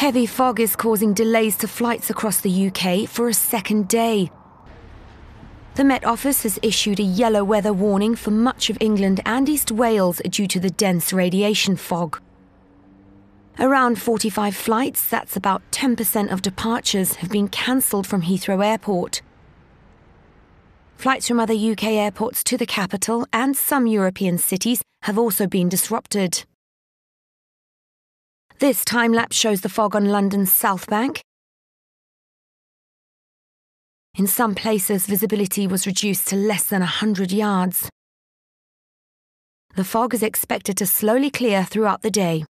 Heavy fog is causing delays to flights across the UK for a second day. The Met Office has issued a yellow weather warning for much of England and East Wales due to the dense radiation fog. Around 45 flights, that's about 10% of departures, have been cancelled from Heathrow Airport. Flights from other UK airports to the capital and some European cities have also been disrupted. This time-lapse shows the fog on London's South Bank. In some places, visibility was reduced to less than 100 yards. The fog is expected to slowly clear throughout the day.